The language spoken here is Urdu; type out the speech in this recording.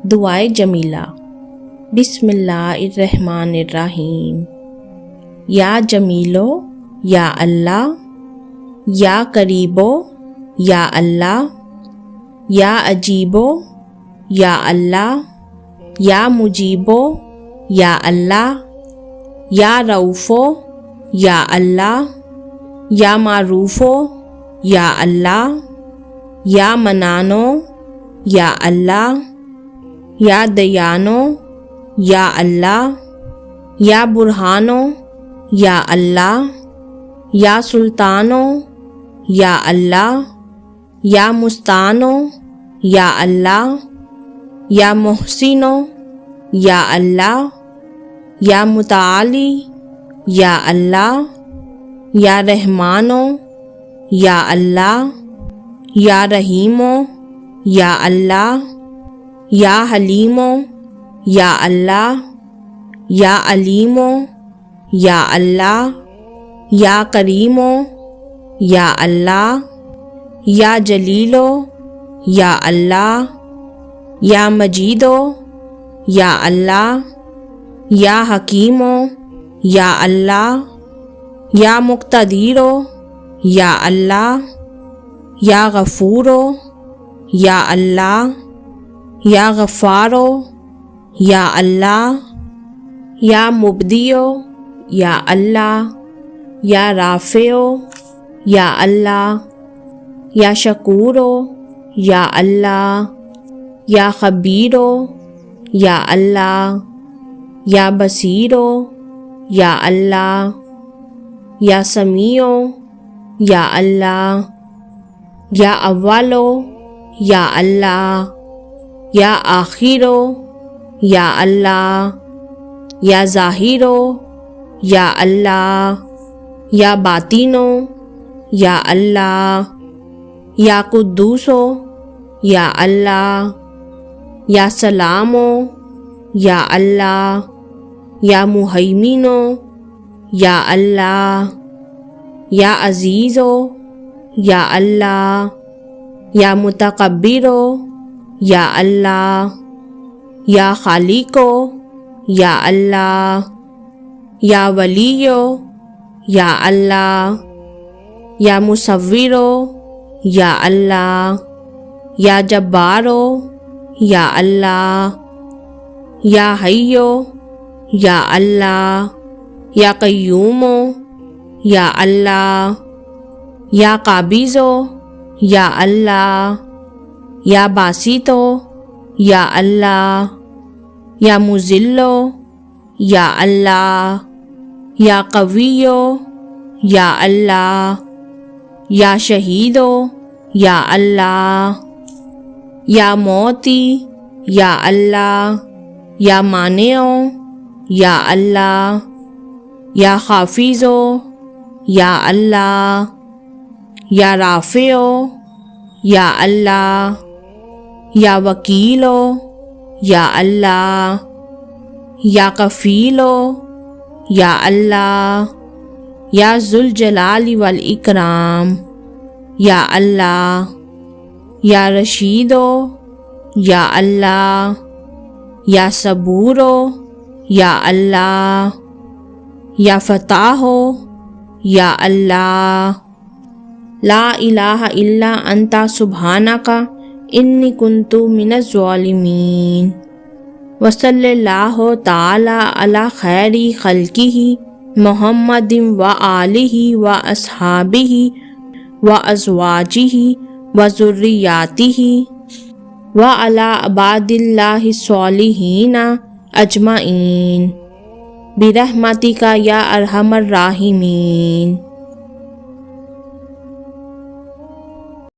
دعائے جمیلہ۔ بسم اللہ الرحمن الرحیم۔ یا جمیلو یا اللہ، یا قریبو یا اللہ، یا عجیبو یا اللہ، یا مجیبو یا اللہ، یا رؤوفو یا اللہ، یا معروفو یا اللہ، یا منانو یا اللہ، یا دیانو یا اللہ، یا برہانو یا اللہ، یا سلطانو یا اللہ، یا مستانو یا اللہ، یا محسنو یا اللہ، یا متعالی یا اللہ، یا رحمانو یا اللہ، یا رحیمو یا اللہ، یا حلیمو یا اللہ، یا علیمو یا اللہ، یا کریمو یا اللہ، یا جلیلو یا اللہ، یا مجیدو یا اللہ، یا حکیمو یا اللہ، یا مقتدیرو یا اللہ، یا غفورو یا اللہ، یا غفارو یا اللہ، یا مبدیو یا اللہ، یا رافعو یا اللہ، یا شکورو یا اللہ، یا خبیرو یا اللہ، یا بصیرو یا اللہ، یا سمیعو یا اللہ، یا اولو یا اللہ، یا آخرو یا اللہ، یا ظاہرو یا اللہ، یا باطنو یا اللہ، یا قدوسو یا اللہ، یا سلامو یا اللہ، یا مہیمنو یا اللہ، یا عزیزو یا اللہ، یا متکبرو یا اللہ، یا خالقو یا اللہ، یا ولیو یا اللہ، یا مصورو یا اللہ، یا جبارو یا اللہ، یا حیو یا اللہ، یا قیومو یا اللہ، یا قابضو یا اللہ، یا باسطو یا اللہ، یا مذلو یا اللہ، یا قویو یا اللہ، یا شہیدو یا اللہ، یا موتی یا اللہ، یا مانعو یا اللہ، یا حافظو یا اللہ، یا رافعو یا اللہ، یا وکیلو یا اللہ، یا کفیلو یا اللہ، یا ذوالجلال والاکرام یا اللہ، یا رشیدو یا اللہ، یا صبورو یا اللہ، یا فتاحو یا اللہ۔ لا الہ الا انت سبحانک انی کنت من الظالمین۔ وصلی اللہ تعالی علی خیر خلقہ محمد وآلہ واصحابہ وازواجہ وذریاتہ وعلی عباد اللہ الصالحین اجمعین برحمتک یا ارحم الراحمین۔